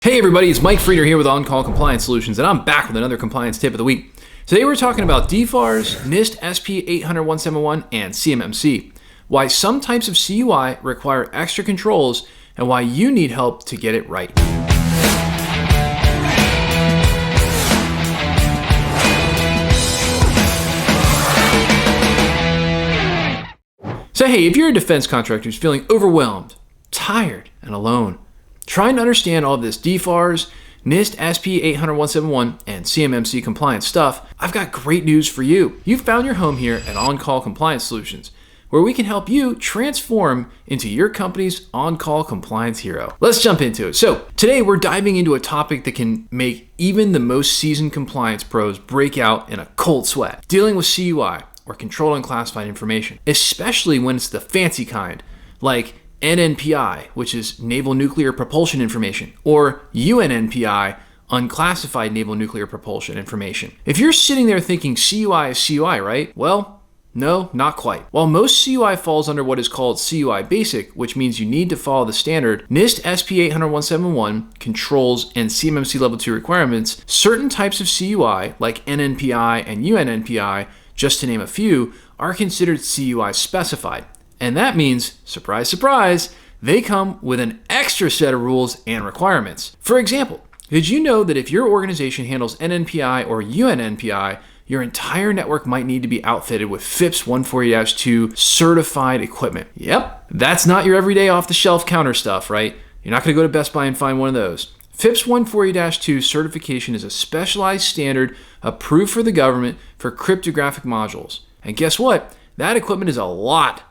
Hey everybody, it's Mike Frieder here with On-Call Compliance Solutions, and I'm back with another compliance tip of the week. Today we're talking about DFARS, NIST SP 800-171, and CMMC, why some types of CUI require extra controls, and why you need help to get it right. So hey, if you're a defense contractor who's feeling overwhelmed, tired, and alone, trying to understand all of this DFARS, NIST SP 800-171, and CMMC compliance stuff, I've got great news for you. You've found your home here at On-Call Compliance Solutions, where we can help you transform into your company's on-call compliance hero. Let's jump into it. So today we're diving into a topic that can make even the most seasoned compliance pros break out in a cold sweat. Dealing with CUI, or controlled unclassified information, especially when it's the fancy kind, like NNPI, which is Naval Nuclear Propulsion Information, or UNNPI, Unclassified Naval Nuclear Propulsion Information. If you're sitting there thinking CUI is CUI, right? Well, no, not quite. While most CUI falls under what is called CUI Basic, which means you need to follow the standard NIST SP 800-171 controls and CMMC Level 2 requirements, certain types of CUI, like NNPI and UNNPI, just to name a few, are considered CUI specified. And that means, surprise, surprise, they come with an extra set of rules and requirements. For example, did you know that if your organization handles NNPI or UNNPI, your entire network might need to be outfitted with FIPS 140-2 certified equipment? Yep, that's not your everyday off-the-shelf counter stuff, right? You're not going to go to Best Buy and find one of those. FIPS 140-2 certification is a specialized standard approved for the government for cryptographic modules. And guess what? That equipment is a lot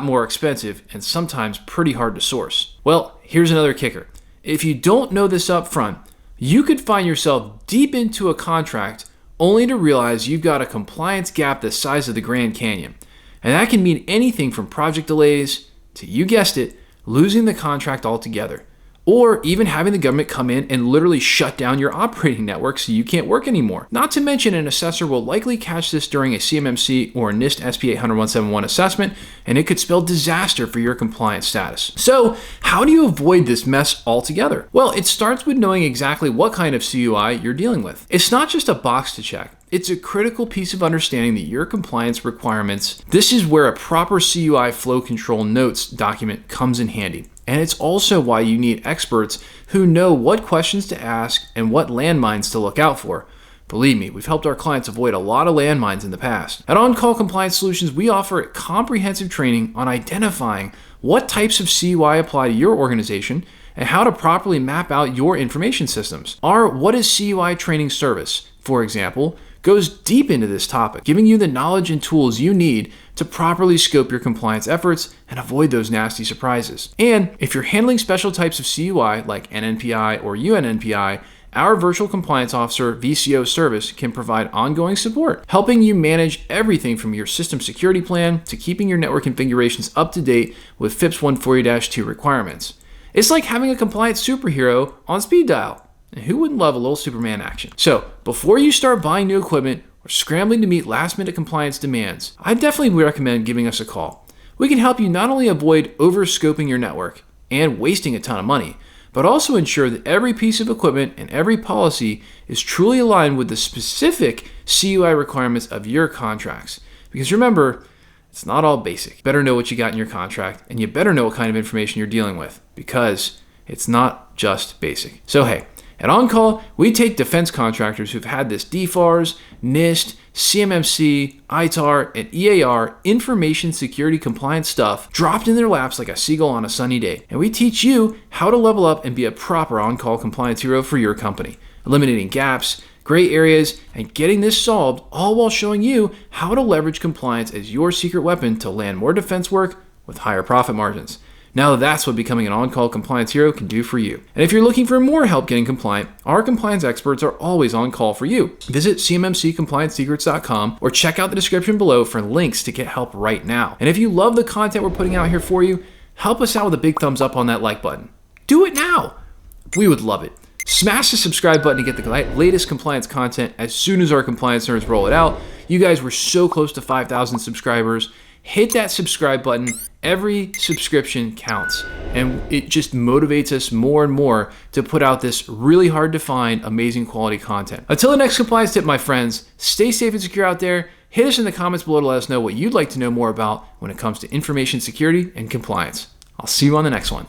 more expensive and sometimes pretty hard to source. Well, here's another kicker. If you don't know this up front, you could find yourself deep into a contract only to realize you've got a compliance gap the size of the Grand Canyon. And that can mean anything from project delays to, you guessed it, losing the contract altogether. Or even having the government come in and literally shut down your operating network so you can't work anymore. Not to mention, an assessor will likely catch this during a CMMC or NIST SP 800-171 assessment, and it could spell disaster for your compliance status. So how do you avoid this mess altogether? Well, it starts with knowing exactly what kind of CUI you're dealing with. It's not just a box to check. It's a critical piece of understanding that your compliance requirements. This is where a proper CUI flow control notes document comes in handy. And it's also why you need experts who know what questions to ask and what landmines to look out for. Believe me, we've helped our clients avoid a lot of landmines in the past. At On-Call Compliance Solutions, we offer comprehensive training on identifying what types of CUI apply to your organization and how to properly map out your information systems. Our What is CUI training service, for example, goes deep into this topic, giving you the knowledge and tools you need to properly scope your compliance efforts and avoid those nasty surprises. And if you're handling special types of CUI like NNPI or UNNPI, our Virtual Compliance Officer VCO service can provide ongoing support, helping you manage everything from your system security plan to keeping your network configurations up to date with FIPS 140-2 requirements. It's like having a compliance superhero on speed dial. And who wouldn't love a little Superman action? So before you start buying new equipment or scrambling to meet last-minute compliance demands, I definitely would recommend giving us a call. We can help you not only avoid over-scoping your network and wasting a ton of money, but also ensure that every piece of equipment and every policy is truly aligned with the specific CUI requirements of your contracts. Because remember, it's not all basic. You better know what you got in your contract, and you better know what kind of information you're dealing with, because it's not just basic. So hey, at On-Call, we take defense contractors who've had this DFARS, NIST, CMMC, ITAR, and EAR information security compliance stuff dropped in their laps like a seagull on a sunny day. And we teach you how to level up and be a proper on-call compliance hero for your company, eliminating gaps, gray areas, and getting this solved, all while showing you how to leverage compliance as your secret weapon to land more defense work with higher profit margins. Now that's what becoming an on-call compliance hero can do for you. And if you're looking for more help getting compliant, our compliance experts are always on call for you. Visit cmmccompliancesecrets.com or check out the description below for links to get help right now. And if you love the content we're putting out here for you, help us out with a big thumbs up on that like button. Do it now. We would love it. Smash the subscribe button to get the latest compliance content as soon as our compliance nerds roll it out. You guys were so close to 5,000 subscribers. hit that subscribe button. Every subscription counts, and it just motivates us more and more to put out this really hard to find, amazing quality content. Until the next compliance tip, my friends, stay safe and secure out there. Hit us in the comments below to let us know what you'd like to know more about when it comes to information security and compliance. I'll see you on the next one.